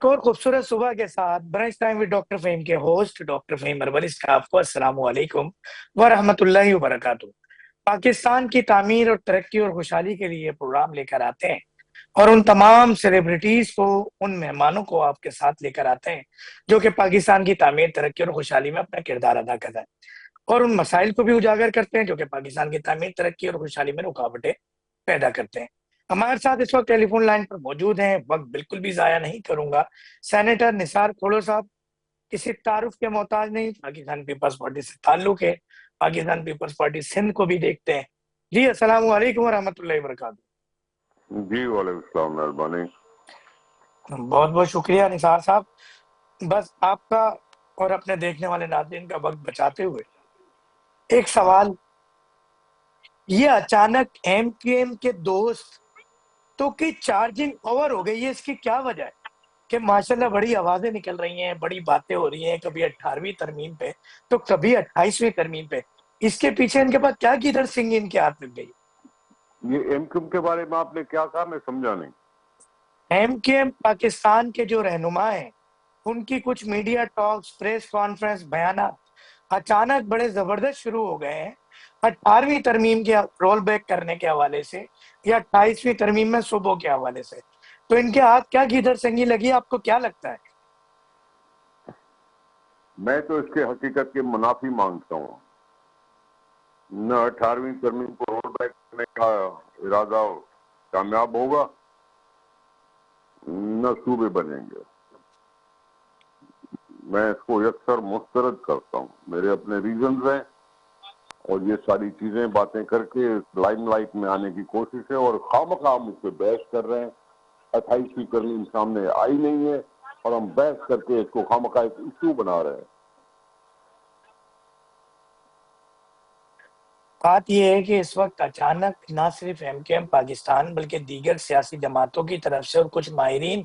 ایک اور خوبصورت صبح کے ساتھ brunch time with doctor Fahim کے ہوسٹ ڈاکٹر فہیم اربلس کا آپ کو السلام علیکم ورحمۃ اللہ وبرکاتہ۔ پاکستان کی تعمیر اور ترقی اور خوشحالی کے لیے پروگرام لے کر آتے ہیں اور ان تمام سیلیبریٹیز کو، ان مہمانوں کو آپ کے ساتھ لے کر آتے ہیں جو کہ پاکستان کی تعمیر، ترقی اور خوشحالی میں اپنا کردار ادا کر رہے ہیں، اور ان مسائل کو بھی اجاگر کرتے ہیں جو کہ پاکستان کی تعمیر، ترقی اور خوشحالی میں رکاوٹیں پیدا کرتے ہیں۔ ہمارے ساتھ اس وقت ٹیلی فون لائن پر موجود ہیں، وقت بالکل بھی ضائع نہیں کروں گا، سینیٹر نثار کھوڑو صاحب، کسی تعارف کے محتاج نہیں، پاکستان پیپلز پارٹی سے تعلق ہے، پاکستان پیپلز پارٹی سندھ کو بھی دیکھتے ہیں۔ جی السلام علیکم ورحمۃ اللہ وبرکاتہ۔ جی وعلیکم السلام، مہربانی۔ بہت بہت شکریہ نثار صاحب۔ بس آپ کا اور اپنے دیکھنے والے ناظرین کا وقت بچاتے ہوئے ایک سوال، یہ اچانک ایم کیو ایم کے دوست تو کی چارجنگ اوور ہو گئی ہے، اس کی کیا وجہ ہے کہ ماشاءاللہ بڑی آوازیں نکل رہی ہیں، بڑی باتیں ہو رہی ہیں، کبھی 18ویں ترمیم پہ تو کبھی 28ویں ترمیم پہ، اس کے پیچھے ان کے پاس کیا گیدڑ سنگھ ان کے ہاتھ میں گئی؟ یہ ایم کیو ایم کے بارے میں آپ نے کیا کہا، میں سمجھا نہیں۔ ایم کیو ایم پاکستان کے جو رہنما ہیں، ان کی کچھ میڈیا ٹاکس، پریس کانفرنس، بیانات اچانک بڑے زبردست شروع ہو گئے ہیں 18ویں ترمیم کے رول بیک کرنے کے حوالے سے یا 28ویں ترمیم میں صوبوں کے حوالے سے، تو ان کے ہاتھ کیا گیدڑ سنگی لگی؟ آپ کو کیا لگتا ہے؟ میں تو اس کے حقیقت کے منافی مانگتا ہوں۔ نہ 18ویں ترمیم کو رول بیک کرنے کا ارادہ کامیاب ہوگا، نہ صوبے بنیں گے۔ میں اس کو یکسر مسترد کرتا ہوں، میرے اپنے ریزنز ہیں، اور یہ ساری چیزیں باتیں کر کے لائم لائٹ میں آنے کی کوشش ہے، اور خواہ مجھ پہ بحث کر رہے ہیں۔ 28ویں ترمیم سامنے آئی نہیں ہے اور ہم بحث کر کے اس کو خواہ ایک ایشو بنا رہے ہیں۔ بات یہ ہے کہ اس وقت اچانک نہ صرف ایم کیو ایم پاکستان بلکہ دیگر سیاسی جماعتوں کی طرف سے اور کچھ ماہرین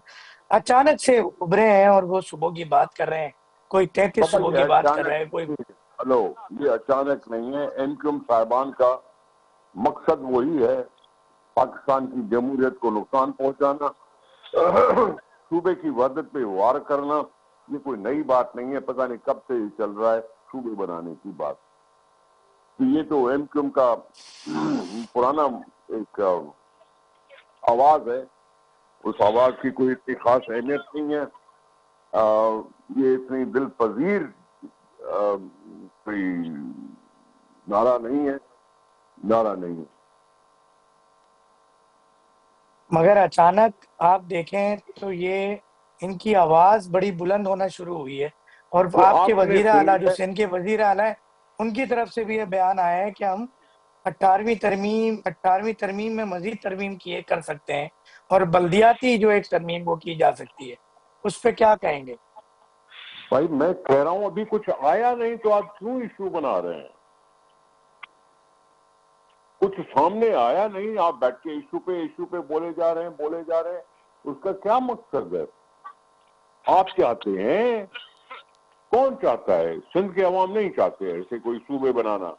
اچانک سے ابھرے ہیں اور وہ صوبوں کی بات کر رہے ہیں، کوئی 33 صوبوں کی بات کر رہے ہیں، کوئی ہلو، یہ اچانک نہیں ہے۔ ایم کیو ایم صاحبان کا مقصد وہی ہے، پاکستان کی جمہوریت کو نقصان پہنچانا، صوبے کی وحدت پہ وار کرنا۔ یہ کوئی نئی بات نہیں ہے، پتہ نہیں کب سے یہ چل رہا ہے صوبے بنانے کی بات۔ تو یہ تو ایم کیو ایم کا پرانا ایک آواز ہے، اس آواز کی کوئی اتنی خاص اہمیت نہیں ہے۔ یہ اتنی دل پذیر کوئی نعرہ نہیں ہے، مگر اچانک آپ دیکھیں تو یہ ان کی آواز بڑی بلند ہونا شروع ہوئی ہے، اور آپ کے وزیر اعلیٰ جو سندھ کے وزیر اعلیٰ ہیں، ان کی طرف سے بھی یہ بیان آیا ہے کہ ہم 18ویں ترمیم میں مزید ترمیم کیے کر سکتے ہیں، اور بلدیاتی جو ایک ترمیم وہ کی جا سکتی ہے، اس پہ کیا کہیں گے؟ بھائی میں کہہ رہا ہوں ابھی کچھ آیا نہیں تو آپ کیوں ایشو بنا رہے ہیں؟ کچھ سامنے آیا نہیں، آپ بیٹھ کے ایشو پہ بولے جا رہے ہیں۔ اس کا کیا مقصد ہے؟ آپ چاہتے ہیں، کون چاہتا ہے؟ سندھ کے عوام نہیں چاہتے ایسے کوئی صوبے بنانا،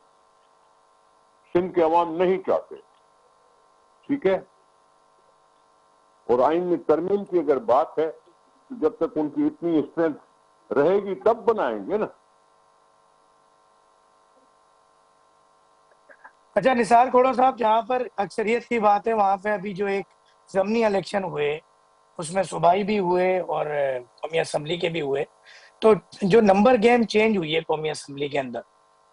سندھ کے عوام نہیں چاہتے، ٹھیک ہے؟ اور آئین میں ترمیم کی اگر بات ہے تو جب تک ان کی اتنی اسٹرینتھ رہے گی تب بنائیں گے نا۔ اچھا نثار کھوڑو صاحب، جہاں پر اکثریت کی بات ہے وہاں پہ ابھی جو ایک ضمنی الیکشن ہوئے، اس میں صوبائی بھی ہوئے اور قومی اسمبلی کے بھی ہوئے، تو جو نمبر گیم چینج ہوئی ہے قومی اسمبلی کے اندر،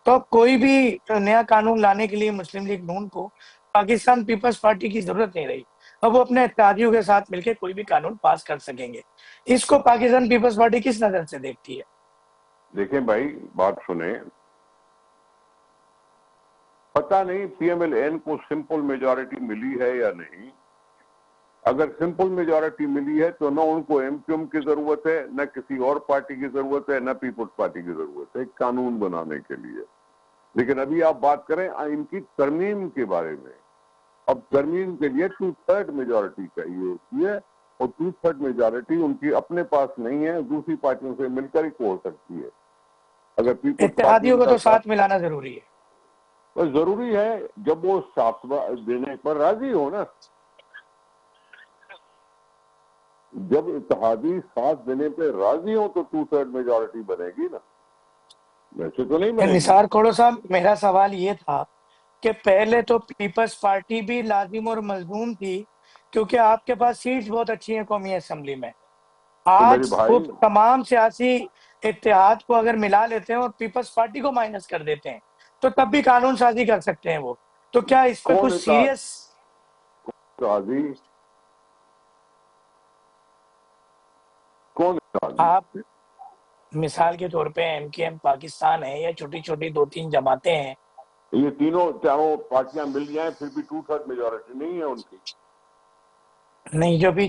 تو اب کوئی بھی نیا قانون لانے کے لیے مسلم لیگ نون کو پاکستان پیپلز پارٹی کی ضرورت نہیں رہی، اب وہ اپنے اتحادیوں کے ساتھ مل کے کوئی بھی قانون پاس کر سکیں گے۔ اس کو پاکستان پیپلز پارٹی کس نظر سے دیکھتی ہے؟ دیکھیں بھائی، بات سنیں، پتہ نہیں پی ایم ایل این کو سمپل میجارٹی ملی ہے یا نہیں۔ اگر سمپل میجارٹی ملی ہے تو نہ ان کو ایم کیو ایم کی ضرورت ہے، نہ کسی اور پارٹی کی ضرورت ہے، نہ پیپلز پارٹی کی ضرورت ہے قانون بنانے کے لیے۔ لیکن ابھی آپ بات کریں ان کی ترمیم کے بارے میں۔ اب ترمیم کے لیے 2/3 میجارٹی چاہیے ہوتی ہے، اور 2/3 میجارٹی ان کی اپنے پاس نہیں ہے، دوسری پارٹیوں سے مل کر ہی ہو سکتی ہے۔ اگر پیپلز پارٹی اتحادیوں کو تو ساتھ ملانا ضروری ہے۔ ضروری ہے جب وہ ساتھ دینے پر راضی ہو نا۔ جب اتحادی ساتھ دینے پہ راضی ہوں تو 2/3 میجورٹی بنے گی نا، ویسے تو نہیں بنے گی۔ نثار کھوڑو صاحب، میرا سوال یہ تھا کہ پہلے تو پیپلز پارٹی بھی لازم اور ملزوم تھی کیونکہ آپ کے پاس سیٹس بہت اچھی ہیں قومی اسمبلی میں. تو میرے آج وہ بھائی، تمام سیاسی اتحاد کو اگر ملا لیتے ہیں اور پیپلز پارٹی کو مائنس کر دیتے ہیں تو تب بھی قانون سازی کر سکتے ہیں وہ. تو کیا اس پہ کون کچھ سیریس؟ اتحادی؟ کون اتحادی؟ آپ مثال کے طور پہ ایم کے ایم پاکستان ہے یا چھوٹی چھوٹی 2-3 جماعتیں ہیں. یہ تینوں چاروں پارٹیاں مل جائیں پھر بھی 2/3 میجورٹی نہیں ہے ان کی. نہیں، جو بھی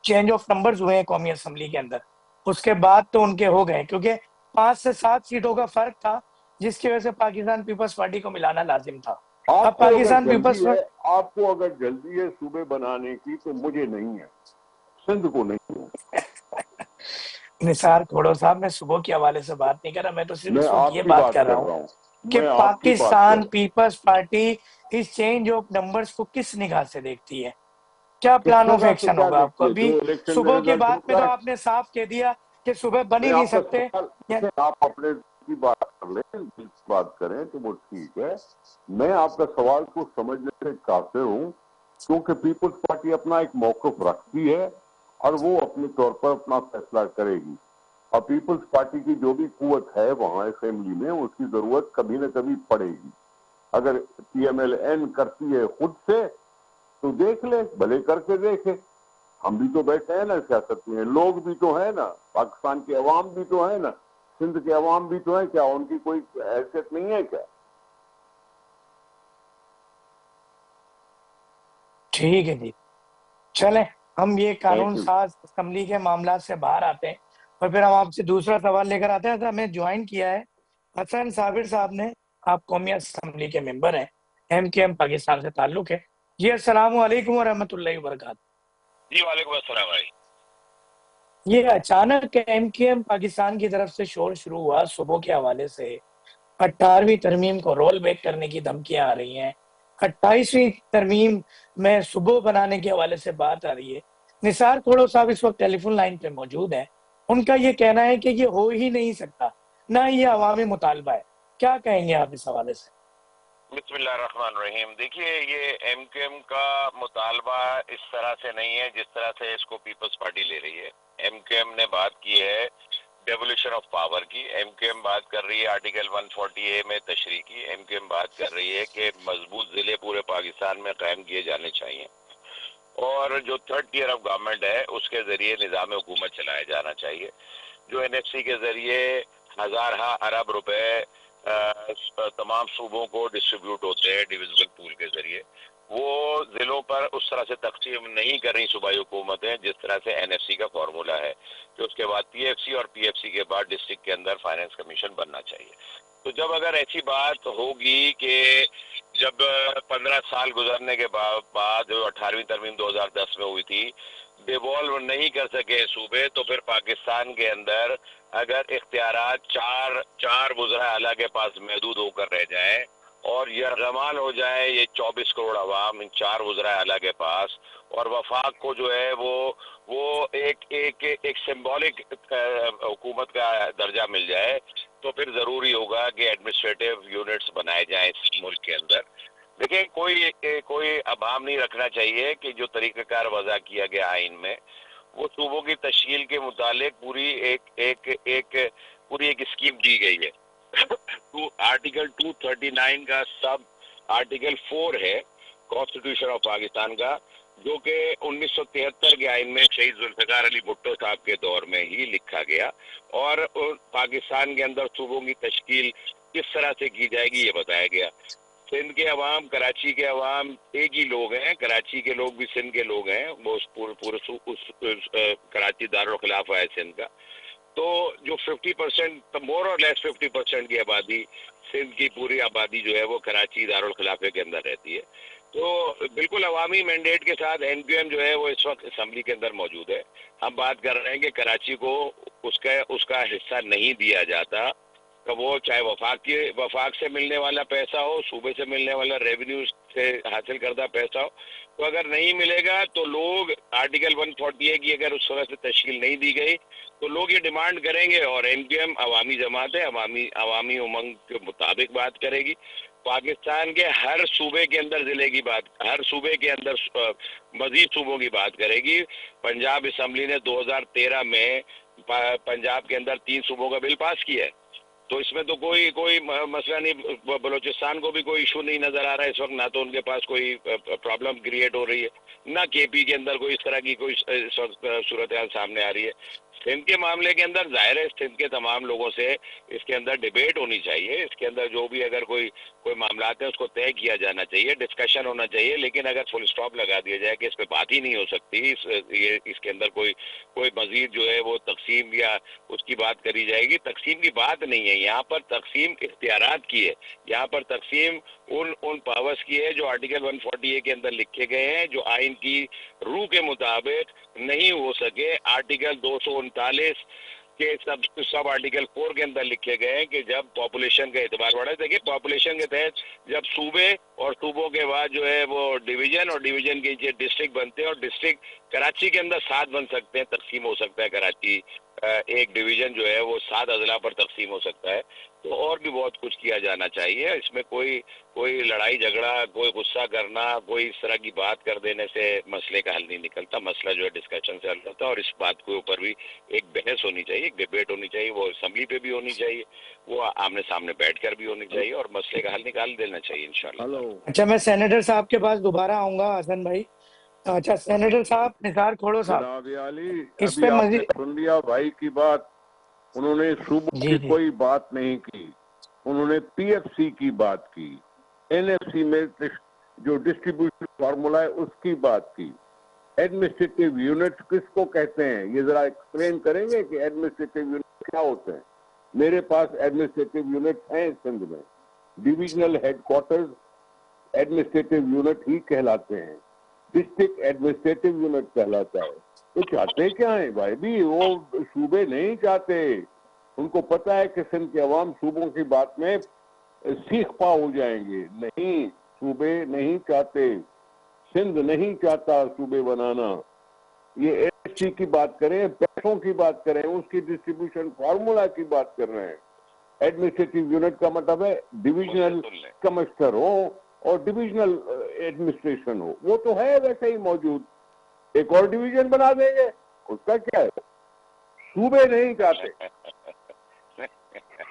چینج آف نمبرز ہوئے ہیں قومی اسمبلی کے اندر اس کے بعد تو ان کے ہو گئے، کیونکہ 5 سے 7 سیٹوں کا فرق تھا جس کی وجہ سے پاکستان پیپلز پارٹی کو ملانا لازم تھا. اب آپ کو اگر پاکستان پیپلز جلدی ہے، آپ کو اگر جلدی ہے صوبے بنانے کی تو مجھے نہیں ہے، سندھ کو نہیں ہے. نثار کھوڑو صاحب، میں صبح کے حوالے سے بات نہیں کر رہا، میں تو صرف میں اس وقت آپ یہ کی بات کر بات رہا کر ہوں رہا ہوں، کہ میں آپ کی بات کر پاکستان رہا ہوں. پیپلز پارٹی اس چینج آف نمبرز کو کس نگاہ سے دیکھتی ہے؟ کیا کس پلان آف جگہ سے ایکشن کیا ہوگا آپ کو؟ دیکھتی ہے ابھی جو الیکشن میں صبح کی رزلٹ بات میں تو ہوتا ہے؟ آپ نے صاف کہہ دیا کہ صبح بن ہی نہیں، نہیں آپ کا سکتے. سوال آپ اپنے کی بات کر لیں، دل کی بات کریں تو وہ ٹھیک ہے. میں آپ کا سوال کو سمجھنے سے قاصر ہوں کیونکہ پیپلز پارٹی اپنا ایک موقف رکھتی ہے اور وہ اپنے طور پر اپنا فیصلہ کرے گی، اور پیپلز پارٹی کی جو بھی قوت ہے وہاں اسمبلی میں اس کی ضرورت کبھی نہ کبھی پڑے گی. اگر پی ایم ایل این کرتی ہے خود سے تو دیکھ لے، بھلے کر کے دیکھے. ہم بھی تو بیٹھے ہیں نا سیاست میں، لوگ بھی تو ہیں نا، پاکستان کے عوام بھی تو ہیں نا، سندھ کے عوام بھی تو ہیں. کیا ان کی کوئی حیثیت نہیں ہے کیا؟ ٹھیک ہے جی، چلیں ہم یہ تھینک قانون یو. ساز اسمبلی کے معاملات سے باہر آتے ہیں اور پھر ہم آپ سے دوسرا سوال لے کر آتے ہیں. ہمیں جوائن کیا ہے حسن صابر صاحب نے. آپ قومی اسمبلی کے ممبر ہیں، ایم کے ایم پاکستان سے تعلق ہے. جی السلام علیکم ورحمۃ اللہ وبرکاتہ. جی وعلیکم السلام بھائی. یہ اچانک ایم کے ایم پاکستان کی طرف سے شور شروع ہوا صبح کے حوالے سے. 18ویں ترمیم کو رول بیک کرنے کی دھمکیاں آ رہی ہیں، 28ویں ترمیم میں صوبہ بنانے کے حوالے سے بات آ رہی ہے. نثار کھوڑو صاحب اس وقت ٹیلی فون لائن پہ موجود ہیں. ان کا یہ کہنا ہے کہ یہ ہو ہی نہیں سکتا، نہ یہ عوامی مطالبہ ہے. کیا کہیں گے آپ اس حوالے سے؟ بسم اللہ الرحمن الرحیم. دیکھیے یہ ایم کیو ایم کا مطالبہ اس طرح سے نہیں ہے جس طرح سے اس کو پیپلز پارٹی لے رہی ہے. ایم کیو ایم نے بات کی ہے ڈیولیوشن آف پاور کی. ایم کیو ایم بات کر رہی ہے آرٹیکل 140A میں تشریح کی. ایم کیو ایم بات کر رہی ہے کہ مضبوط ضلع پورے پاکستان میں قائم کیے جانے چاہیے اور جو تھرڈ ٹیئر آف گورنمنٹ ہے اس کے ذریعے نظام حکومت چلایا جانا چاہیے. جو این ایف سی کے ذریعے ہزارہ ارب روپے تمام صوبوں کو ڈسٹریبیوٹ ہوتے ہیں ڈیویزبل پول کے ذریعے، وہ ضلعوں پر اس طرح سے تقسیم نہیں کر رہی صوبائی حکومتیں جس طرح سے این ایف سی کا فارمولا ہے کہ اس کے بعد پی ایف سی اور پی ایف سی کے بعد ڈسٹرکٹ کے اندر فائنانس کمیشن بننا چاہیے. تو جب اگر ایسی بات ہوگی کہ جب 15 سال گزرنے کے بعد جو 18ویں ترمیم 2010 میں ہوئی تھی ڈیوالو نہیں کر سکے صوبے، تو پھر پاکستان کے اندر اگر اختیارات چار وزراء اعلیٰ کے پاس محدود ہو کر رہ جائیں اور یرغمال ہو جائے یہ 24 کروڑ عوام ان 4 وزراء اعلیٰ کے پاس، اور وفاق کو جو ہے وہ ایک سمبولک حکومت کا درجہ مل جائے، تو پھر ضروری ہوگا کہ ایڈمنسٹریٹو یونٹس بنائے جائیں اس ملک کے اندر. دیکھیں کوئی ابہام نہیں رکھنا چاہیے کہ جو طریقہ کار وضع کیا گیا آئین میں وہ صوبوں کی تشکیل کے متعلق پوری ایک اسکیم دی گئی ہے. آرٹیکل 239 کا سب آرٹیکل 4 ہے کانسٹیٹیوشن آف پاکستان کا، جو کہ 1973 کے آئین میں شہید ذوالفقار علی بھٹو صاحب کے دور میں ہی لکھا گیا، اور پاکستان کے اندر صوبوں کی تشکیل کس طرح سے کی جائے گی یہ بتایا گیا. سندھ کے عوام، کراچی کے عوام ایک ہی لوگ ہیں، کراچی کے لوگ بھی سندھ کے لوگ ہیں، وہ کراچی دارالخلافہ ہے سندھ کا. تو جو 50% مور اور لیس 50% کی آبادی، سندھ کی پوری آبادی جو ہے وہ کراچی دارالخلافے کے اندر رہتی ہے. تو بالکل عوامی مینڈیٹ کے ساتھ این پی ایم جو ہے وہ اس وقت اسمبلی کے اندر موجود ہے. ہم بات کر رہے ہیں کہ کراچی کو اس کا حصہ نہیں دیا جاتا وہ چاہے وفاق سے ملنے والا پیسہ ہو، صوبے سے ملنے والا ریونیو سے حاصل کردہ پیسہ ہو، تو اگر نہیں ملے گا تو لوگ آرٹیکل 140 کی اگر اس طرح سے تشکیل نہیں دی گئی تو لوگ یہ ڈیمانڈ کریں گے، اور ایم کیو ایم عوامی جماعت ہے، عوامی امنگ کے مطابق بات کرے گی. پاکستان کے ہر صوبے کے اندر ضلع کی بات، ہر صوبے کے اندر مزید صوبوں کی بات کرے گی. پنجاب اسمبلی نے 2013 میں پنجاب کے اندر 3 صوبوں کا بل پاس کیا ہے، تو اس میں تو کوئی مسئلہ نہیں. بلوچستان کو بھی کوئی ایشو نہیں نظر آ رہا ہے اس وقت، نہ تو ان کے پاس کوئی پرابلم کریٹ ہو رہی ہے، نہ کے پی کے اندر کوئی اس طرح کی کوئی اس وقت صورتحال سامنے آ رہی ہے. سندھ کے معاملے کے اندر ظاہر ہے سندھ کے تمام لوگوں سے اس کے اندر ڈیبیٹ ہونی چاہیے، اس کے اندر جو بھی اگر کوئی معاملات ہیں اس کو طے کیا جانا چاہیے، ڈسکشن ہونا چاہیے. لیکن اگر فل اسٹاپ لگا دیا جائے کہ اس پہ بات ہی نہیں ہو سکتی، اس کے اندر کوئی مزید جو ہے وہ تقسیم یا اس کی بات کری جائے گی، تقسیم کی بات نہیں ہے یہاں پر. تقسیم اختیارات کی ہے یہاں پر، تقسیم ان پاورز کی ہے جو آرٹیکل 140 کے اندر لکھے گئے ہیں، جو آئین کی روح کے مطابق نہیں ہو سکے. آرٹیکل 239 کے سب آرٹیکل 4 کے اندر لکھے گئے ہیں کہ جب پاپولیشن کا اعتبار بڑھا ہے. دیکھیے پاپولیشن کے تحت جب صوبے اور صوبوں کے بعد جو ہے وہ ڈویژن، اور ڈویژن کے نیچے ڈسٹرکٹ بنتے ہیں، اور ڈسٹرکٹ کراچی کے اندر 7 بن سکتے ہیں، تقسیم ہو سکتا ہے کراچی، ایک ڈویژن جو ہے وہ 7 اضلاع پر تقسیم ہو سکتا ہے. تو اور بھی بہت کچھ کیا جانا چاہیے. اس میں کوئی لڑائی جھگڑا، کوئی غصہ کرنا، کوئی اس طرح کی بات کر دینے سے مسئلے کا حل نہیں نکلتا. مسئلہ جو ہے ڈسکشن سے حل ہوتا ہے، اور اس بات کے اوپر بھی ایک بحث ہونی چاہیے، ایک ڈیبیٹ ہونی چاہیے، وہ اسمبلی پہ بھی ہونی چاہیے، وہ آمنے سامنے بیٹھ کر بھی ہونی چاہیے، اور مسئلے کا حل نکال دینا چاہیے انشاءاللہ. اچھا، میں سینیٹر صاحب کے پاس دوبارہ آؤں گا. حسن بھائی، اچھا سینیٹر صاحب، نثار کھوڑو صاحب، جناب علی، اس پہ ابھی آپ نے مزید. سن لیا بھائی کی بات. انہوں نے صوبوں جی کی جی کوئی بات نہیں کی، انہوں نے پی ایف سی کی بات کی، این ایف سی میں جو ڈسٹریبیوشن فارمولا ہے اس کی بات کی. ایڈمنسٹریٹو یونٹ کس کو کہتے ہیں یہ ذرا ایکسپلین کریں گے کہ ایڈمنسٹریٹو یونٹ کیا ہوتے ہیں؟ میرے پاس ایڈمنسٹریٹو یونٹ ہیں سندھ میں، divisional headquarters administrative unit ہی کہلاتے ہیں، ڈسٹرکٹ ایڈمنسٹریٹو یونٹ کہلاتا ہے. تو چاہتے کیا ہیں بھائی بھی؟ وہ صوبے نہیں چاہتے، ان کو پتا ہے کہ سندھ کے عوام صوبوں کی بات میں سیخ پا ہو جائیں گے. نہیں، صوبے نہیں چاہتے، سندھ نہیں چاہتا صوبے بنانا. یہ ایس سی کی بات کریں، پیسوں کی بات کریں، اس کی ڈسٹریبیوشن فارمولا کی بات کر رہے ہیں. ایڈمنسٹریٹو یونٹ کا مطلب ہے ڈویژنل کمشنر ہو اور ڈویژنل ایڈمنسٹریشن ہو. وہ تو ہے ویسے ہی موجود، ایک اور ڈویژن بنا دیں گے، اس کا کیا ہے. صوبے نہیں چاہتے،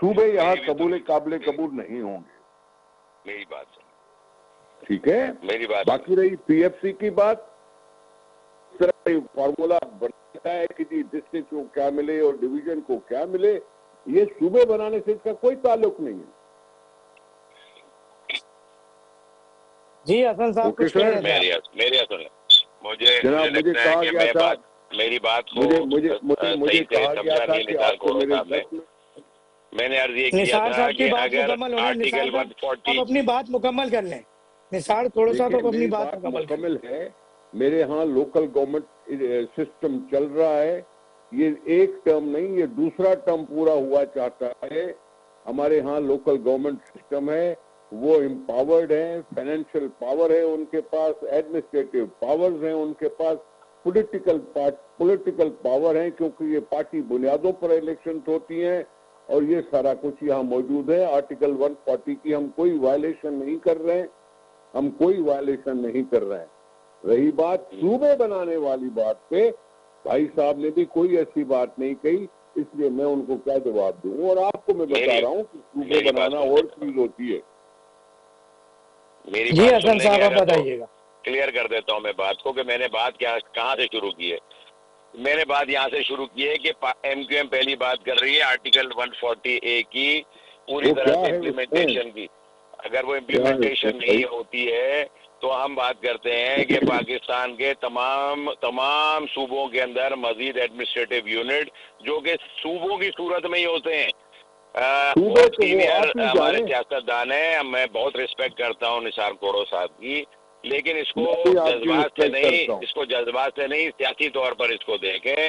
صوبے یہاں قابل قبول نہیں ہوں گے. میری بات سن، ٹھیک ہے، میری بات باقی رہی پی ایف سی کی بات، صرف فارمولا بنتا ہے کہ جی ڈسٹرکٹ کو کیا ملے اور ڈویژن کو کیا ملے. یہ صوبے بنانے سے اس کا کوئی تعلق نہیں ہے. جی حسن صاحب کچھ کہہ رہے تھے آپ. میری سن، مجھے کہا لگتا ہے کہ گیا تھا، میری بات کو مجھے صحیح سے کہا گیا سمجھا تھا نہیں کہ نثار آپ کو کھوڑو میرے صاحب نے. میں نے عرض یہ کیا نثار تھا صاحب کی کہ بات اگر مکمل ہونے. نثار آرٹیکل صاحب 140 آپ اپنی بات مکمل کر لیں. نثار کھوڑو صاحب آپ اپنی بات مکمل کریں. ہے. میرے ہاں لوکل گورنمنٹ سسٹم چل رہا ہے. یہ ایک ٹرم نہیں، یہ دوسرا ٹرم پورا ہوا چاہتا ہے. ہمارے ہاں لوکل گورنمنٹ سسٹم ہے، وہ امپاورڈ ہیں، فائنینشیل پاور ہے ان کے پاس، ایڈمنسٹریٹو پاورز ہیں ان کے پاس، پولیٹیکل پاور ہیں، کیونکہ یہ پارٹی بنیادوں پر الیکشن ہوتی ہیں، اور یہ سارا کچھ یہاں موجود ہے. آرٹیکل 140 کی ہم کوئی وائلیشن نہیں کر رہے ہیں، ہم کوئی وائلیشن نہیں کر رہے ہیں. رہی بات صوبے بنانے والی بات پہ، بھائی صاحب نے بھی کوئی ایسی بات نہیں کہی، اس لیے میں ان کو کیا جواب دوں. اور آپ کو میں بتا رہا ہوں کہ صوبے بنانا اور چیز ہوتی ہے. میری جی بات حسن سننے صاحب میں آپ بتائیے گا. کلیئر کر دیتا ہوں میں بات کو کہ میں نے بات کہاں سے شروع کی ہے. میں نے بات یہاں سے شروع کی ہے کہ ایم کیو ایم پہلی بات کر رہی ہے آرٹیکل 140A کی پوری طرح سے امپلیمنٹیشن کی. اگر وہ امپلیمنٹیشن نہیں ہوتی ہے تو ہم بات کرتے ہیں کہ پاکستان کے تمام صوبوں کے اندر مزید ایڈمنسٹریٹو یونٹ جو کہ صوبوں کی صورت میں ہی ہوتے ہیں. بہت سینئر ہمارے سیاستدان ہیں، میں بہت ریسپیکٹ کرتا ہوں نثار کھوڑو صاحب کی، لیکن اس کو جذبات سے نہیں سیاسی طور پر اس کو دیکھیں.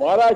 12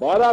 12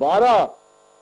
12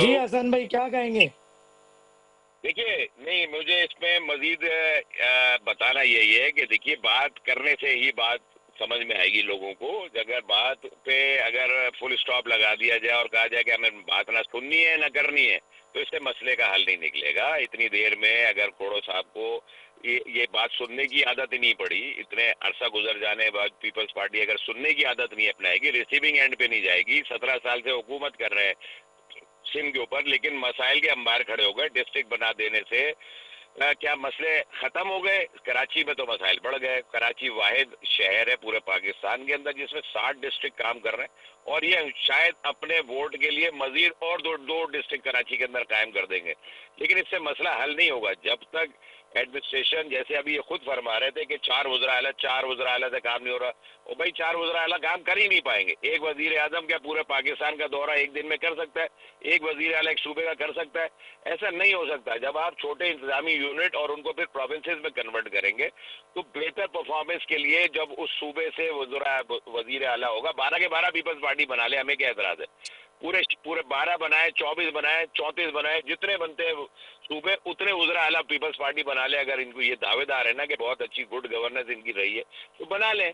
جی حسن بھائی کیا کہیں گے؟ دیکھیے نہیں، مجھے اس میں مزید بتانا یہی ہے کہ دیکھیے بات کرنے سے ہی بات سمجھ میں آئے گی لوگوں کو. اگر بات پہ اگر فل اسٹاپ لگا دیا جائے اور کہا جائے کہ ہمیں بات نہ سننی ہے نہ کرنی ہے تو اس سے مسئلے کا حل نہیں نکلے گا. اتنی دیر میں اگر کھوڑو صاحب کو یہ بات سننے کی عادت ہی نہیں پڑی، اتنے عرصہ گزر جانے کے بعد پیپلز پارٹی اگر سننے کی عادت نہیں اپنائے گی، ریسیونگ اینڈ پہ نہیں جائے گی. 17 سال سے حکومت کر رہے ہیں سندھ کے اوپر، لیکن مسائل کے انبار کھڑے ہو گئے. ڈسٹرکٹ بنا دینے سے کیا مسئلے ختم ہو گئے؟ کراچی میں تو مسائل بڑھ گئے. کراچی واحد شہر ہے پورے پاکستان کے اندر جس میں 60 ڈسٹرکٹ کام کر رہے ہیں، اور یہ شاید اپنے ووٹ کے لیے مزید اور دو ڈسٹرکٹ کراچی کے اندر قائم کر دیں گے. لیکن اس سے مسئلہ حل نہیں ہوگا جب تک ایڈمنسٹریشن، جیسے ابھی یہ خود فرما رہے تھے کہ 4 وزراء اعلیٰ سے کام نہیں ہو رہا. اور بھائی 4 وزراء اعلیٰ کام کر ہی نہیں پائیں گے. ایک وزیر اعظم کیا پورے پاکستان کا دورہ ایک دن میں کر سکتا ہے؟ ایک وزیر اعلیٰ ایک صوبے کا کر سکتا ہے؟ ایسا نہیں ہو سکتا. جب آپ چھوٹے انتظامی یونٹ اور ان کو پھر پروونسز میں کنورٹ کریں گے تو بہتر پرفارمنس کے لیے جب اس صوبے سے وزیر اعلیٰ ہوگا، 12 کے 12 پیپلز پارٹی بنا لے، ہمیں کیا اعتراض ہے؟ پورے 12 بنائے، 24 بنائے، 34 بنائے، جتنے بنتے ہیں صوبے اتنے وزراء اعلیٰ پیپلز پارٹی بنا لے. اگر ان کو یہ دعوے دار ہے نا کہ بہت اچھی گڈ گورننس ان کی رہی ہے تو بنا لیں.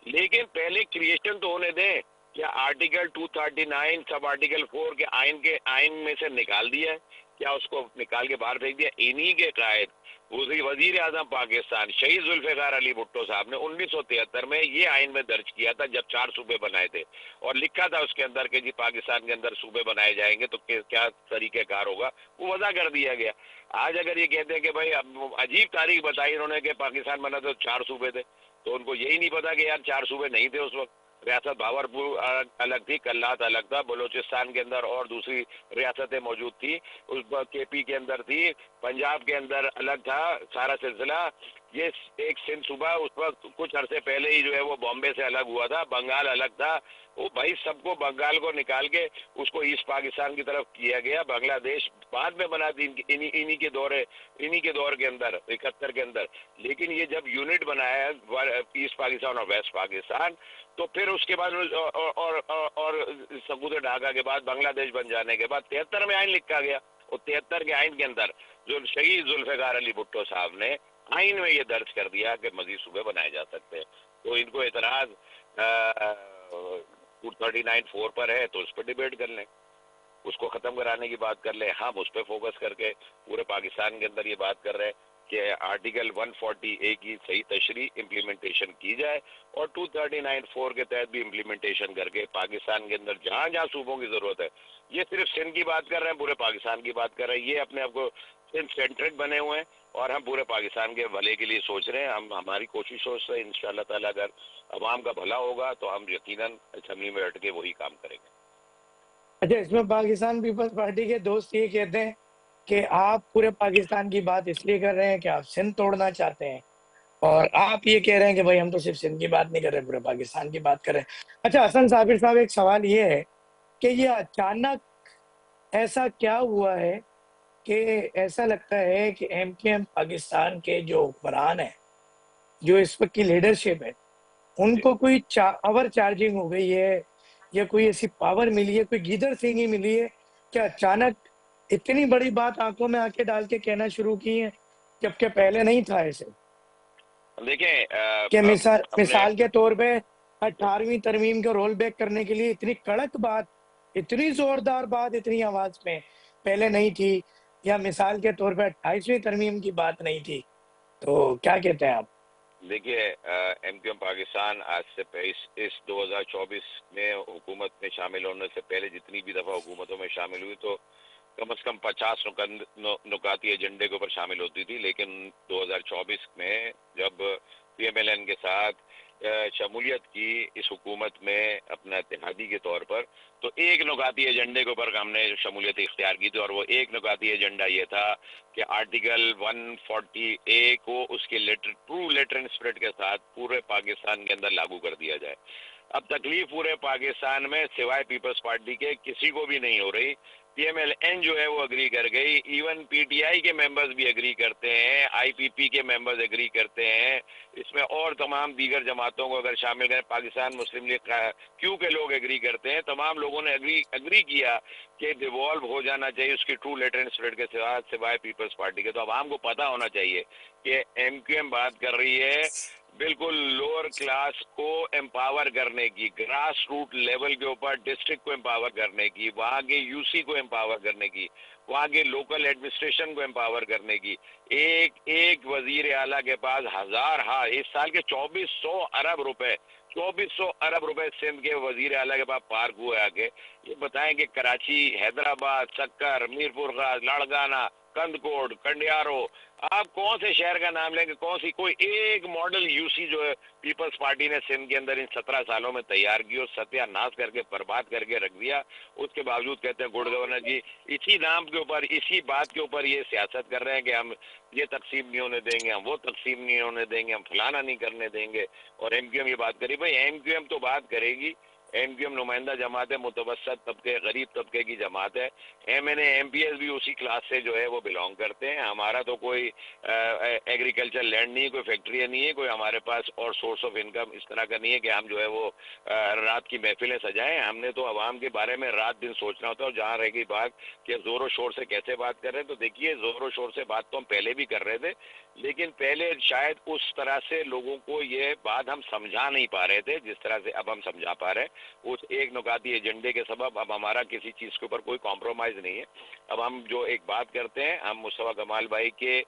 لیکن پہلے کریشن تو ہونے دیں. کیا آرٹیکل 239 سب آرٹیکل 4 کے آئین میں سے نکال دیا ہے؟ کیا اس کو نکال کے باہر پھینک دیا؟ انہی کے قائد وزیر اعظم پاکستان شہید ذوالفقار علی بھٹو صاحب نے 1973 میں یہ آئین میں درج کیا تھا جب 4 صوبے بنائے تھے، اور لکھا تھا اس کے اندر کہ جی پاکستان کے اندر صوبے بنائے جائیں گے تو کیا طریقہ کار ہوگا، وہ وضع کر دیا گیا. آج اگر یہ کہتے ہیں کہ بھائی اب عجیب تاریخ بتائی انہوں نے کہ پاکستان بنا تو 4 صوبے تھے، تو ان کو یہی نہیں پتا کہ یار 4 صوبے نہیں تھے اس وقت. ریاست بھاورپور الگ تھی، کلات الگ تھا، بلوچستان کے اندر اور دوسری ریاستیں موجود تھی، اس وقت کے پی کے اندر تھی، پنجاب کے اندر الگ تھا سارا سلسلہ. یہ ایک سندھ صوبہ اس وقت کچھ عرصے پہلے ہی جو ہے وہ بامبے سے الگ ہوا تھا. بنگال الگ تھا. وہ بھائی سب کو بنگال کو نکال کے اس کو ایسٹ پاکستان کی طرف کیا گیا. بنگلہ دیش بعد میں بنا تھی انہی کے دور کے اندر 71 کے اندر. لیکن یہ جب یونٹ بنایا ایسٹ پاکستان اور ویسٹ پاکستان تو پھر اس کے بعد اور سقوط ڈھاکہ کے بعد بنگلہ دیش بن جانے کے بعد 73 میں آئین لکھا گیا. اور 73 کے آئین کے اندر جو شہید ذوالفقار علی بھٹو صاحب نے آئین میں یہ درج کر دیا کہ مزید صوبے بنائے جا سکتے ہیں. تو ان کو اعتراض 239(4) پر ہے تو اس پہ ڈیبیٹ کر لیں، اس کو ختم کرانے کی بات کر لیں. ہم اس پہ فوکس کر کے پورے پاکستان کے اندر یہ بات کر رہے ہیں کہ آرٹیکل 140A کی صحیح تشریح امپلیمنٹیشن کی جائے اور 239(4) کے تحت بھی امپلیمنٹیشن کر کے پاکستان کے اندر جہاں جہاں صوبوں کی ضرورت ہے. یہ صرف سندھ کی بات کر رہے ہیں، پورے پاکستان کی بات کر رہے ہیں. یہ اپنے آپ کو سندھ سینٹرک بنے ہوئے ہیں اور ہم پورے پاکستان کے بھلے کے لیے سوچ رہے ہیں. ہماری کوشش ہو سے انشاءاللہ تعالیٰ اگر عوام کا بھلا ہوگا تو ہم یقیناً اسمبلی میں بیٹھ کے وہی کام کریں گے. اچھا، اس میں پاکستان پیپلز پارٹی کے دوست یہ کہتے ہیں کہ آپ پورے پاکستان کی بات اس لیے کر رہے ہیں کہ آپ سندھ توڑنا چاہتے ہیں، اور آپ یہ کہہ رہے ہیں کہ بھائی ہم تو صرف سندھ کی بات نہیں کر رہے، پورے پاکستان کی بات کر رہے ہیں. اچھا حسن صابر صاحب، ایک سوال یہ ہے کہ یہ اچانک ایسا کیا ہوا ہے کہ ایسا لگتا ہے کہ ایم کیو ایم پاکستان کے جو حکمران ہیں، جو اس وقت کی لیڈرشپ ہے، ان کو کوئی اوور چارجنگ ہو گئی ہے یا کوئی ایسی پاور ملی ہے، کوئی گیدر سینگی ملی ہے کہ اچانک اتنی بڑی بات آنکھوں میں آنکھیں ڈال کے کہنا شروع کی ہے جبکہ پہلے نہیں تھا ایسے؟ دیکھیں کہ مثال کے طور پہ 18ویں ترمیم کا رول بیک کرنے کے لیے اتنی کڑک بات، اتنی زوردار بات اتنی آواز میں پہلے نہیں تھی، یا مثال کے طور پہ 28ویں ترمیم کی بات نہیں تھی. تو کیا کہتے ہیں آپ؟ دیکھیے ایم کیو ایم پاکستان آج سے اس 2024 میں حکومت میں شامل ہونے سے پہلے جتنی بھی دفعہ حکومتوں میں شامل ہوئی تو کم از کم 50 نکاتی ایجنڈے کے اوپر شامل ہوتی تھی. لیکن 2024 میں جب پی ایم ایل این کے ساتھ شمولیت کی اس حکومت میں اپنا اتحادی کے طور پر، تو ایک نکاتی ایجنڈے کے اوپر ہم نے شمولیت اختیار کی تھی، اور وہ ایک نکاتی ایجنڈا یہ تھا کہ آرٹیکل 140A کو اس کے ٹرو لیٹر اینڈ اسپرٹ کے ساتھ پورے پاکستان کے اندر لاگو کر دیا جائے. اب تکلیف پورے پاکستان میں سوائے پیپلز پارٹی کے کسی کو بھی نہیں ہو رہی PMLN جو ہے وہ اگری کر گئی, ایون PTI کے ممبرز بھی اگری کرتے ہیں, IPP کے ممبرز اگری کرتے ہیں, اس میں اور تمام دیگر جماعتوں کو اگر شامل کریں, پاکستان مسلم لیگ کیوں کے لوگ اگری کرتے ہیں, تمام لوگوں نے اگری کیا کہ ڈیوالو ہو جانا چاہیے اس کی ٹرو لیٹر اینڈ اسپرٹ کے سوائے پیپلز پارٹی کے. تو عوام کو پتہ ہونا چاہیے کہ MQM بات کر رہی ہے بالکل لوور کلاس کو امپاور کرنے کی, گراس روٹ لیول کے اوپر ڈسٹرکٹ کو امپاور کرنے کی, وہاں کے UC کو امپاور کرنے کی, وہاں کے لوکل ایڈمنسٹریشن کو امپاور کرنے کی. ایک وزیر اعلیٰ کے پاس اس سال کے 2400 ارب روپے سندھ کے وزیر اعلیٰ کے پاس پارک ہوئے آ کے. یہ بتائیں کہ کراچی, حیدرآباد, سکر, میرپور خاص, لاڑکانہ, کندکوٹ, کنڈیارو, آپ کون سے شہر کا نام لیں گے, کوئی ایک ماڈل UC جو ہے پیپلز پارٹی نے سندھ کے اندر ان 17 سالوں میں تیار کی اور ستیہ ناش کر کے برباد کر کے رکھ دیا. اس کے باوجود کہتے ہیں گڈ گورنر جی, اسی نام کے اوپر, اسی بات کے اوپر یہ سیاست کر رہے ہیں کہ ہم یہ تقسیم نہیں ہونے دیں گے, ہم وہ تقسیم نہیں ہونے دیں گے, ہم فلانا نہیں کرنے دیں گے. اور MQM یہ بات کری, بھائی MQM تو بات کرے گی, MQM نمائندہ جماعت ہے, متوسط طبقے, غریب طبقے کی جماعت ہے. MNA MPS بھی اسی کلاس سے جو ہے وہ بلونگ کرتے ہیں. ہمارا تو کوئی ایگریکلچر لینڈ نہیں ہے, کوئی فیکٹریاں نہیں ہے, کوئی ہمارے پاس اور سورس آف انکم اس طرح کا نہیں ہے کہ ہم جو ہے وہ رات کی محفلیں سجائیں. ہم نے تو عوام کے بارے میں رات دن سوچنا ہوتا ہے. اور جہاں رہ گئی بات کہ زور و شور سے کیسے بات کر رہے ہیں, تو دیکھیے زور و شور سے بات تو ہم پہلے بھی کر رہے تھے, لیکن پہلے شاید اس طرح سے لوگوں کو یہ بات ہم سمجھا نہیں پا رہے تھے جس طرح سے اب ہم سمجھا پا رہے ہیں. اس ایک نکاتی ایجنڈے کے سبب اب ہمارا کسی چیز کے اوپر کوئی کمپرومائز نہیں ہے. اب ہم جو ایک بات کرتے ہیں, ہم مصطفیٰ کمال بھائی کے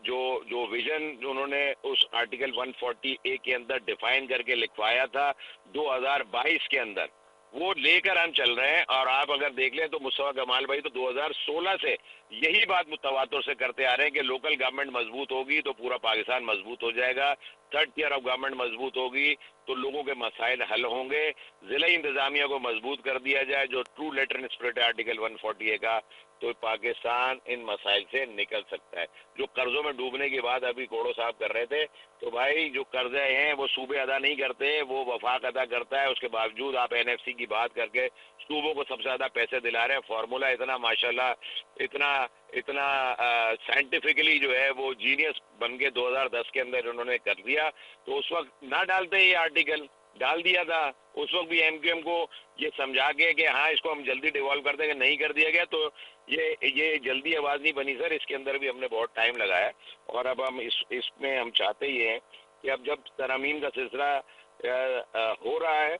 جو ویژن انہوں نے اس آرٹیکل 140A کے اندر ڈیفائن کر کے لکھوایا تھا 2022 کے اندر, وہ لے کر ہم چل رہے ہیں. اور آپ اگر دیکھ لیں تو مصطفیٰ کمال بھائی تو 2016 سے یہی بات متواتر سے کرتے آ رہے ہیں کہ لوکل گورنمنٹ مضبوط ہوگی تو پورا پاکستان مضبوط ہو جائے گا, تھرڈ ٹیئر آف گورنمنٹ مضبوط ہوگی تو لوگوں کے مسائل حل ہوں گے, ضلعی انتظامیہ کو مضبوط کر دیا جائے جو ٹرو لیٹر اینڈ اسپرٹ ہے آرٹیکل 140A کا, تو پاکستان ان مسائل سے نکل سکتا ہے. جو قرضوں میں ڈوبنے کی بات ابھی کوڑو صاحب کر رہے تھے, تو بھائی جو قرضے ہیں وہ صوبے ادا نہیں کرتے, وہ وفاق ادا کرتا ہے. اس کے باوجود آپ NFC کی بات کر کے صوبوں کو سب سے زیادہ پیسے دلا رہے ہیں. فارمولا اتنا ماشاءاللہ اتنا سائنٹیفکلی جو ہے وہ جینیس بن کے 2010 کے اندر انہوں نے کر دیا. تو اس وقت نہ ڈالتے یہ آرٹیکل, ڈال دیا تھا اس وقت بھی MQM کو یہ سمجھا کے کہ ہاں اس کو ہم جلدی ڈیوالو کر دیں گے, نہیں کر دیا گیا. تو یہ جلدی آواز نہیں بنی سر, اس کے اندر بھی ہم نے بہت ٹائم لگایا. اور اب ہم اس میں ہم چاہتے ہی ہیں کہ اب جب ترامیم کا سلسلہ ہو رہا ہے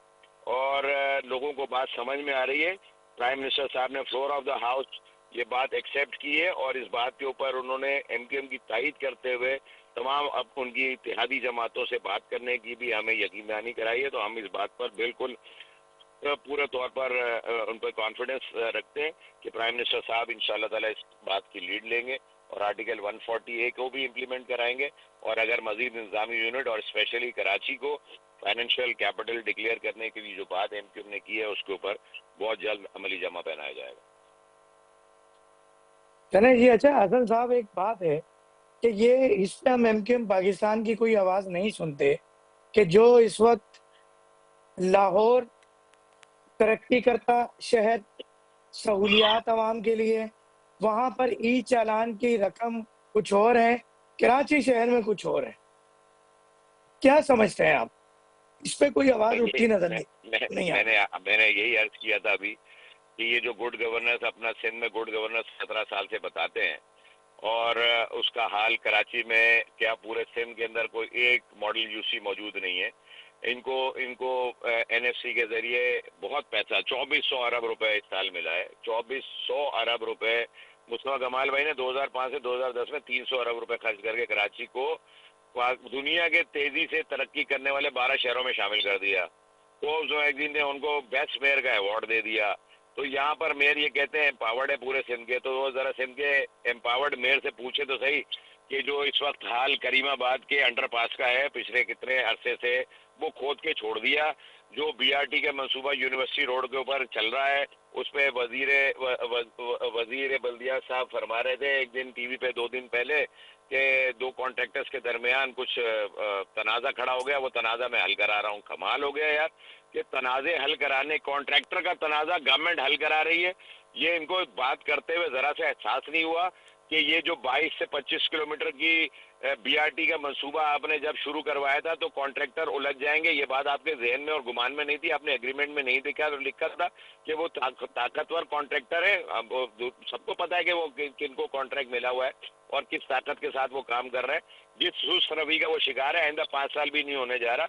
اور لوگوں کو بات سمجھ میں آ رہی ہے, پرائم منسٹر صاحب نے فلور آف دا ہاؤس یہ بات ایکسیپٹ کی ہے, اور اس بات کے اوپر انہوں نے MQM کی تائید کرتے ہوئے تمام اب ان کی اتحادی جماعتوں سے بات کرنے کی بھی ہمیں یقین دہانی کرائی ہے. تو ہم اس بات پر بالکل پورے طور پر ان پر کانفیڈنس رکھتے ہیں کہ پرائم منسٹر صاحب انشاءاللہ تعالی اس بات کی لیڈ لیں گے اور آرٹیکل 140A کو بھی امپلیمنٹ کرائیں گے. اور اگر مزید انتظامی یونٹ اور اسپیشلی کراچی کو فائنینشیل کیپٹل ڈکلیئر کرنے کے لیے جو بات MQM نے کی ہے اس کے اوپر بہت جلد عملی جامہ پہنایا جائے گا. چلیں جی. اچھا حسن صاحب, ایک بات ہے کہ یہ اس پہ ہم MQM پاکستان کی کوئی آواز نہیں سنتے کہ جو اس وقت لاہور ترقی کرتا شہر, سہولیات عوام کے لیے, وہاں پر ای چالان کی رقم کچھ اور ہے, کراچی شہر میں کچھ اور ہے. کیا سمجھتے ہیں آپ, اس پہ کوئی آواز اٹھتی نظر نہیں میں نے یہی عرض کیا تھا ابھی کہ یہ جو گڈ گورننس اپنا سندھ میں گڈ گورننس 17 سال سے بتاتے ہیں, اور اس کا حال کراچی میں کیا پورے سندھ کے اندر کوئی ایک ماڈل UC موجود نہیں ہے. ان کو NFC کے ذریعے بہت پیسہ 2400 ارب روپے اس سال ملا ہے. 2400 ارب روپے مصطفیٰ کمال بھائی نے 2005 سے 2010 میں 300 ارب روپے خرچ کر کے کراچی کو دنیا کے تیزی سے ترقی کرنے والے 12 شہروں میں شامل کر دیا. فوربس میگزین نے ان کو بیسٹ میئر کا ایوارڈ دے دیا. تو یہاں پر میئر یہ کہتے ہیں امپاورڈ ہے پورے سندھ کے, تو وہ ذرا سندھ کے امپاورڈ میئر سے پوچھے تو صحیح کہ جو اس وقت حال کریم آباد کے انڈر پاس کا ہے پچھلے کتنے عرصے سے وہ کھود کے چھوڑ دیا. جو BRT کا منصوبہ یونیورسٹی روڈ کے اوپر چل رہا ہے اس پہ وزیر بلدیہ صاحب فرما رہے تھے ایک دن TV پہ 2 دن پہلے کہ 2 کانٹریکٹرز کے درمیان کچھ تنازع کھڑا ہو گیا, وہ تنازع میں حل کرا رہا ہوں. کمال ہو گیا یار کہ تنازع حل کرانے, کانٹریکٹر کا تنازع گورنمنٹ حل کرا رہی ہے. یہ ان کو بات کرتے ہوئے ذرا سے احساس نہیں ہوا کہ یہ جو 22 سے 25 کلومیٹر کی بی آر ٹی کا منصوبہ آپ نے جب شروع کروایا تھا تو کانٹریکٹر الجھ جائیں گے، یہ بات آپ کے ذہن میں اور گمان میں نہیں تھی، آپ نے ایگریمنٹ میں نہیں لکھا تھا کہ وہ طاقتور کانٹریکٹر ہے. اب سب کو پتا ہے کہ وہ کن کو کانٹریکٹ ملا ہوا ہے اور کس طاقت کے ساتھ وہ کام کر رہے ہیں. جس سوس روی کا وہ شکار ہے، آئندہ 5 سال بھی نہیں ہونے جا رہا.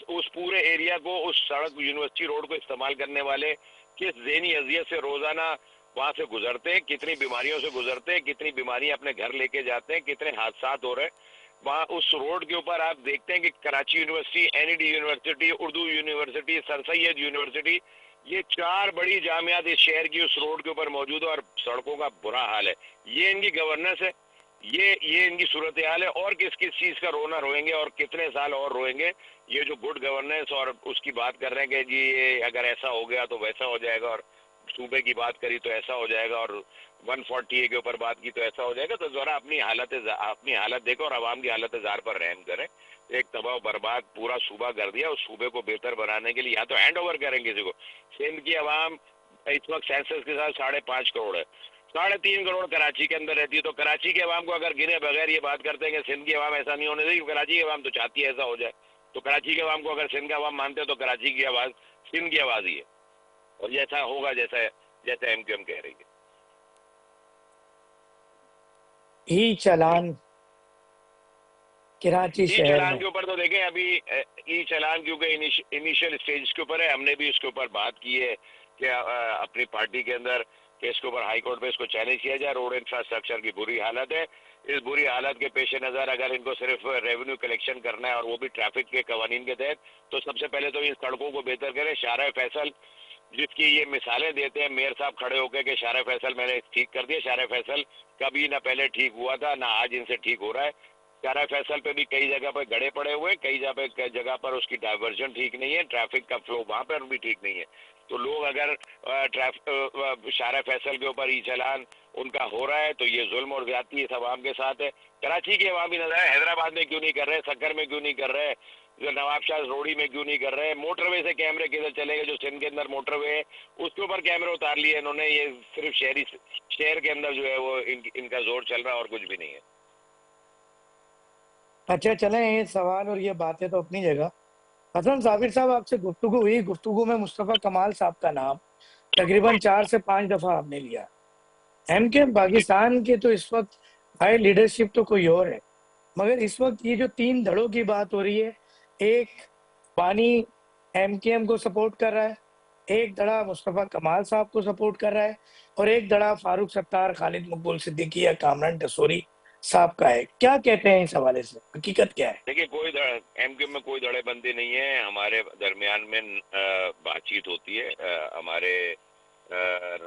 اس پورے ایریا کو، اس سڑک یونیورسٹی روڈ کو استعمال کرنے والے کس ذہنی اذیت سے روزانہ وہاں سے گزرتے ہیں، کتنی بیماریوں سے گزرتے ہیں، کتنی بیماریاں اپنے گھر لے کے جاتے ہیں، کتنے حادثات ہو رہے ہیں وہاں اس روڈ کے اوپر. آپ دیکھتے ہیں کہ Karachi university, N E D university, Urdu university, sir Syed university, یہ 4 بڑی جامعات اس شہر کی اس روڈ کے اوپر موجود ہے اور سڑکوں کا برا حال ہے. یہ ان کی گورننس ہے، یہ ان کی صورتحال ہے. اور کس چیز کا رونا روئیں گے اور کتنے سال اور روئیں گے. یہ جو گڈ گورننس اور اس کی بات کر رہے ہیں کہ جی اگر ایسا ہو گیا تو ویسا ہو جائے گا، اور صوبے کی بات کری تو ایسا ہو جائے گا، اور 140 کے اوپر بات کی تو ایسا ہو جائے گا. تو ذرا اپنی حالت دیکھو اور عوام کی حالت زار پر رحم کریں. ایک تباہ و برباد پورا صوبہ کر دیا. اس صوبے کو بہتر بنانے کے لیے یا تو ہینڈ اوور کریں کسی کو. سندھ کی عوام اس وقت سینسس کے ساتھ 5.5 کروڑ ہے، 3.5 کروڑ کراچی کے اندر رہتی ہے. تو کراچی کے عوام کو اگر گنے بغیر یہ بات کرتے ہیں کہ سندھ کی عوام ایسا نہیں ہونے دے، کراچی کی عوام تو چاہتی ہے ایسا ہو جائے. تو کراچی کے عوام کو اگر سندھ کا عوام مانتے ہیں تو کراچی کی آواز سندھ کی آواز ہی ہے، اور جیسا ہوگا جیسے ایم کیو ایم کہہ رہی ہے. ای چالان کراچی ای شہر چالان میں کے اوپر تو دیکھیں ابھی ای چالان کیونکہ انیشیل اسٹیج کے اوپر ہے. ہم نے بھی اس کے اوپر بات کی ہے کہ اپنی پارٹی کے اندر کہ اس کے اوپر ہائی کورٹ پہ اس کو چیلنج کیا جائے. روڈ انفراسٹرکچر کی بری حالت ہے. اس بری حالت کے پیش نظر اگر ان کو صرف ریونیو کلیکشن کرنا ہے اور وہ بھی ٹریفک کے قوانین کے تحت، تو سب سے پہلے تو ان سڑکوں کو بہتر کریں. شارع فیصل جس کی یہ مثالیں دیتے ہیں میئر صاحب کھڑے ہو کے کہ شارع فیصل میں نے ٹھیک کر دیا، شارع فیصل کبھی نہ پہلے ٹھیک ہوا تھا نہ آج ان سے ٹھیک ہو رہا ہے. شارع فیصل پہ بھی کئی جگہ پہ گڑے پڑے ہوئے، کئی جگہ پر اس کی ڈائیورژن ٹھیک نہیں ہے، ٹریفک کا فلو وہاں پر بھی ٹھیک نہیں ہے. تو لوگ اگر شارع فیصل کے اوپر ای چالان ان کا ہو رہا ہے تو یہ ظلم اور زیادتی اس عوام کے ساتھ ہے. کراچی کے عوام بھی نظر ہے، حیدرآباد میں کیوں نہیں کر رہے، سکر میں کیوں نہیں کر رہے، نواب شاہ روڑی میں کیوں نہیں کر رہے. موٹر وے سے کیمرے کدھر چلے گئے؟ جو سندھ کے اندر موٹر وے ہے اس کے اوپر کیمرے اتار لیے انہوں نے. یہ صرف شہر کے اندر جو ہے وہ ان کا زور چل رہا ہے اور کچھ بھی نہیں ہے. اچھا چلیں، یہ سوال اور یہ باتیں تو اپنی جگہ. حسن صابر صاحب، آپ سے گفتگو ہوئی، گفتگو میں مصطفیٰ کمال صاحب کا نام تقریباً 4 سے 5 دفعہ آپ نے لیا. ایم کے پاکستان کے تو اس وقت ہائی لیڈرشپ تو کوئی اور ہے، مگر اس وقت یہ جو 3 دھڑوں کی بات ہو رہی ہے، ایک بانی ایم کے ایم کو سپورٹ کر رہا ہے، ایک دھڑا مصطفیٰ کمال صاحب کو سپورٹ کر رہا ہے، اور ایک دھڑا فاروق ستار، خالد مقبول صدیقی یا کامران ٹسوری صاحب کا ہے. کیا کہتے ہیں اس حوالے سے، حقیقت کیا ہے؟ دیکھیے کوئی ایم کیو میں کوئی دڑے بندی نہیں ہے. ہمارے درمیان میں بات چیت ہوتی ہے، ہمارے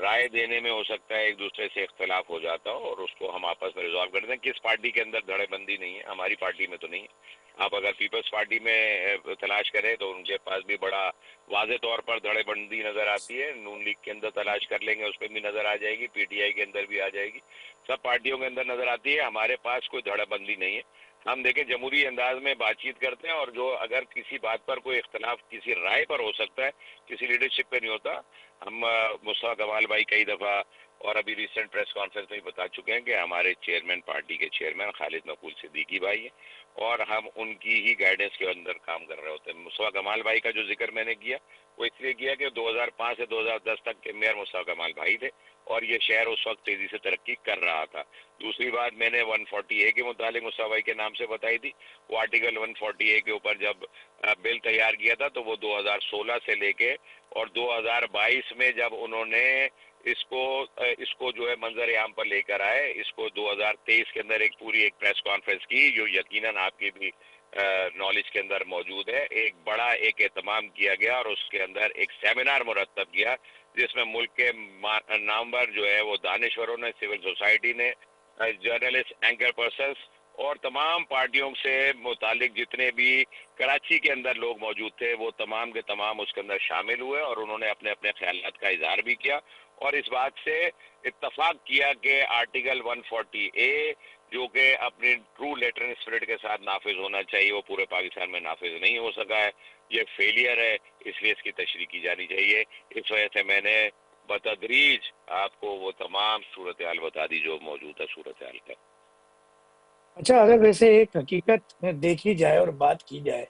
رائے دینے میں ہو سکتا ہے ایک دوسرے سے اختلاف ہو جاتا ہو اور اس کو ہم آپس میں ریزالو کر دیں. کس پارٹی کے اندر دھڑے بندی نہیں ہے؟ ہماری پارٹی میں تو نہیں ہے. آپ اگر پیپلز پارٹی میں تلاش کریں تو ان کے پاس بھی بڑا واضح طور پر دھڑے بندی نظر آتی ہے. نون لیگ کے اندر تلاش کر لیں گے اس پہ بھی نظر آ جائے گی، پی ٹی آئی کے اندر بھی آ جائے گی، سب پارٹیوں کے اندر نظر آتی ہے. ہمارے پاس کوئی دھڑے بندی نہیں ہے. ہم دیکھیں جمہوری انداز میں بات چیت کرتے ہیں، اور جو اگر کسی بات پر کوئی اختلاف کسی رائے پر ہو سکتا ہے، کسی لیڈرشپ پہ نہیں ہوتا. ہم مصطفیٰ کمال بھائی کئی دفعہ اور ابھی ریسنٹ پریس کانفرنس میں بتا چکے ہیں کہ ہمارے چیئرمین، پارٹی کے چیئرمین خالد مقبول صدیقی بھائی ہیں، اور ہم ان کی ہی گائیڈنس کے اندر کام کر رہے ہوتے ہیں. مصطفیٰ کمال بھائی کا جو ذکر میں نے کیا وہ اس لیے کیا کہ 2005 سے 2010 تک کے میئر مصطفیٰ کمال بھائی تھے، اور یہ شہر اس وقت تیزی سے ترقی کر رہا تھا. دوسری بات میں نے 140A کے متعلق مصطفیٰ بھائی کے نام سے بتائی تھی. وہ آرٹیکل 140A کے اوپر جب بل تیار کیا تھا تو وہ 2016 سے لے کے اور 2022 میں جب انہوں نے اس کو جو ہے منظر عام پر لے کر آئے، اس کو 2023 کے اندر ایک پوری پریس کانفرنس کی جو یقیناً آپ کی بھی نالج کے اندر موجود ہے. ایک بڑا اہتمام کیا گیا اور اس کے اندر ایک سیمینار مرتب کیا جس میں ملک کے نامور جو ہے وہ دانشوروں نے، سول سوسائٹی نے، جرنلسٹ، اینکر پرسنس اور تمام پارٹیوں سے متعلق جتنے بھی کراچی کے اندر لوگ موجود تھے وہ تمام کے تمام اس کے اندر شامل ہوئے، اور انہوں نے اپنے اپنے خیالات کا اظہار بھی کیا اور اس بات سے اتفاق کیا کہ آرٹیکل 140A جو کہ اپنی ٹرو لیٹر اینڈ اسپرٹ کے ساتھ نافذ ہونا چاہیے وہ پورے پاکستان میں نافذ نہیں ہو سکا ہے. یہ فیلئر ہے، اس لیے اس کی تشریح کی جانی چاہیے. اس وجہ سے میں نے بتدریج آپ کو وہ تمام صورتحال بتا دی جو موجودہ صورتحال ہے۔ اچھا، اگر ویسے ایک حقیقت دیکھی جائے اور بات کی جائے،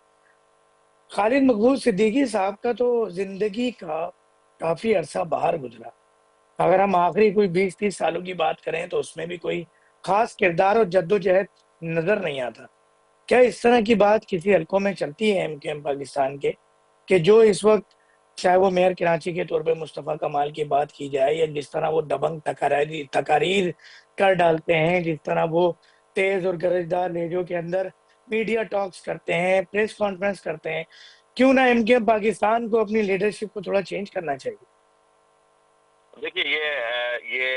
خالد مقبول صدیقی صاحب کا تو زندگی کا کافی عرصہ باہر گزرا۔ اگر ہم آخری کوئی 20-30 سالوں کی بات کریں تو اس میں بھی کوئی خاص کردار اور جدوجہد نظر نہیں آتا۔ کیا اس طرح کی بات کسی حلقوں میں چلتی ہے MKM پاکستان کے، کہ جو اس وقت چاہے وہ میئر کراچی کے طور پہ مصطفیٰ کمال کی بات کی جائے، یا جس طرح وہ دبنگ تقاریر کر ڈالتے ہیں، جس طرح وہ تیز اور گرجدار لہجوں کے اندر میڈیا ٹاکس کرتے ہیں، پریس کانفرنس کرتے ہیں، کیوں نہ MKM پاکستان کو اپنی لیڈرشپ کو تھوڑا چینج کرنا چاہیے؟ دیکھیے یہ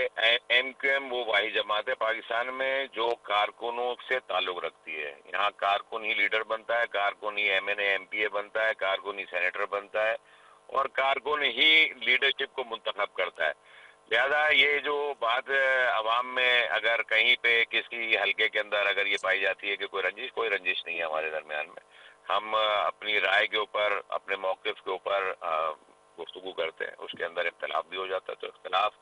MQM وہ واحد جماعت ہے پاکستان میں جو کارکنوں سے تعلق رکھتی ہے۔ یہاں کارکن ہی لیڈر بنتا ہے، کارکن ہی MNA MPA بنتا ہے، کارکن ہی سینیٹر بنتا ہے، اور کارکن ہی لیڈرشپ کو منتخب کرتا ہے۔ لہذا یہ جو بات عوام میں اگر کہیں پہ کسی حلقے کے اندر اگر یہ پائی جاتی ہے کہ کوئی رنجش نہیں ہے ہمارے درمیان میں، ہم اپنی رائے کے اوپر، اپنے موقف کے اوپر گفتگو کرتے ہیں، اس کے اندر اختلاف بھی ہو جاتا ہے، تو اختلاف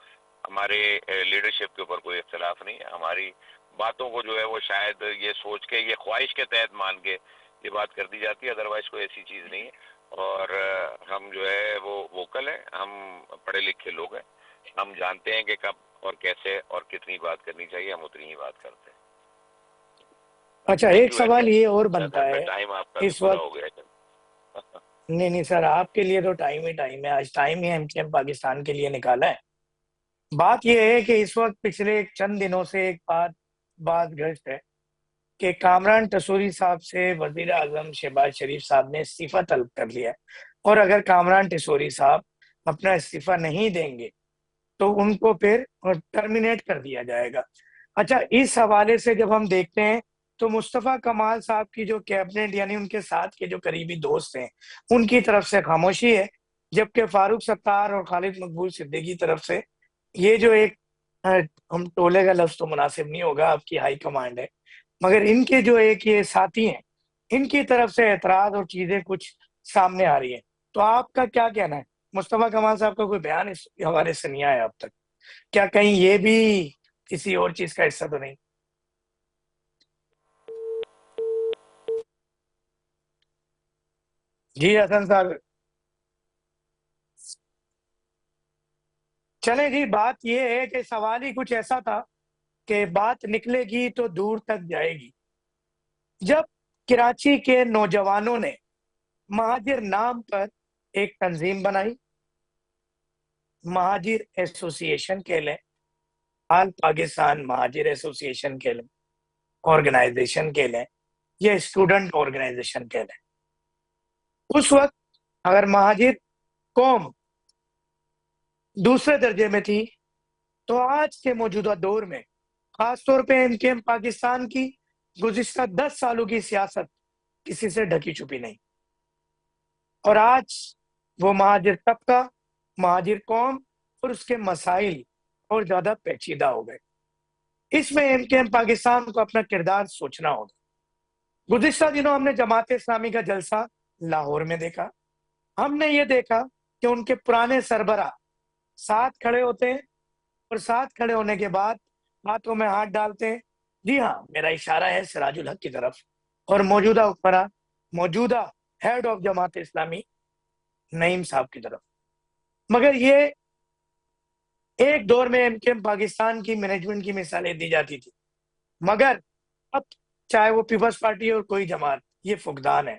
ہمارے لیڈرشپ کے اوپر کوئی اختلاف نہیں ہے۔ ہماری باتوں کو جو ہے وہ شاید یہ سوچ کے، یہ خواہش کے تحت مان کے یہ بات کر دی جاتی ہے، ادروائز کوئی ایسی چیز نہیں ہے۔ اور ہم جو ہے وہ ووکل ہیں، ہم پڑھے لکھے لوگ ہیں، ہم جانتے ہیں کہ کب اور کیسے اور کتنی بات کرنی چاہیے، ہم اتنی ہی بات کرتے ہیں۔ اچھا، ایک سوال یہ اور بنتا ہے ٹائم آپ کا بھی اس پورا وقت۔ ہو گیا ہے۔ نہیں سر، آپ کے لیے تو ٹائم ہی ٹائم ہے، آج ٹائم ہی MKM پاکستان کے لیے نکالا ہے۔ بات یہ ہے کہ اس وقت پچھلے چند دنوں سے ایک بات گشت ہے کہ کامران ٹسوری صاحب سے وزیر اعظم شہباز شریف صاحب نے استعفیٰ طلب کر لیا ہے، اور اگر کامران ٹسوری صاحب اپنا استعفیٰ نہیں دیں گے تو ان کو پھر ٹرمینیٹ کر دیا جائے گا۔ اچھا، اس حوالے سے جب ہم دیکھتے ہیں تو مصطفیٰ کمال صاحب کی جو کیبنٹ یعنی ان کے ساتھ کے جو قریبی دوست ہیں ان کی طرف سے خاموشی ہے، جبکہ فاروق ستار اور خالد مقبول صدیقی کی طرف سے یہ جو ایک ہم ٹولے کا لفظ تو مناسب نہیں ہوگا، آپ کی ہائی کمانڈ ہے، مگر ان کے جو ایک یہ ساتھی ہیں ان کی طرف سے اعتراض اور چیزیں کچھ سامنے آ رہی ہیں۔ تو آپ کا کیا کہنا ہے؟ مصطفیٰ کمال صاحب کا کوئی بیان اس حوالے سے نہیں آیا اب تک، کیا کہیں یہ بھی کسی اور چیز کا حصہ تو نہیں؟ جی حسن صاحب، چلیں جی، بات یہ ہے کہ سوال ہی کچھ ایسا تھا کہ بات نکلے گی تو دور تک جائے گی۔ جب کراچی کے نوجوانوں نے مہاجر نام پر ایک تنظیم بنائی، مہاجر ایسوسی ایشن کہہ لیں، آل پاکستان مہاجر ایسوسی ایشن کہہ لیں، آرگنائزیشن کہہ لیں، یا اسٹوڈنٹ آرگنائزیشن کہہ لیں، اس وقت اگر مہاجر قوم دوسرے درجے میں تھی تو آج کے موجودہ دور میں خاص طور پہ MKM پاکستان کی گزشتہ 10 سالوں کی سیاست کسی سے ڈھکی چھپی نہیں، اور آج وہ مہاجر طبقہ، مہاجر قوم اور اس کے مسائل اور زیادہ پیچیدہ ہو گئے۔ اس میں MKM پاکستان کو اپنا کردار سوچنا ہوگا۔ گزشتہ دنوں ہم نے جماعت اسلامی کا جلسہ لاہور میں دیکھا، ہم نے یہ دیکھا کہ ان کے پرانے سربراہ ساتھ کھڑے ہوتے ہیں، اور ساتھ کھڑے ہونے کے بعد ہاتھوں میں ہاتھ ڈالتے ہیں، جی ہاں میرا اشارہ ہے سراج الحق کی طرف اور موجودہ حکمراں، موجودہ ہیڈ آف جماعت اسلامی نعیم صاحب کی طرف۔ مگر یہ ایک دور میں MKM پاکستان کی مینجمنٹ کی مثالیں دی جاتی تھی، مگر اب چاہے وہ پیپلز پارٹی اور کوئی جماعت، یہ فقدان ہے۔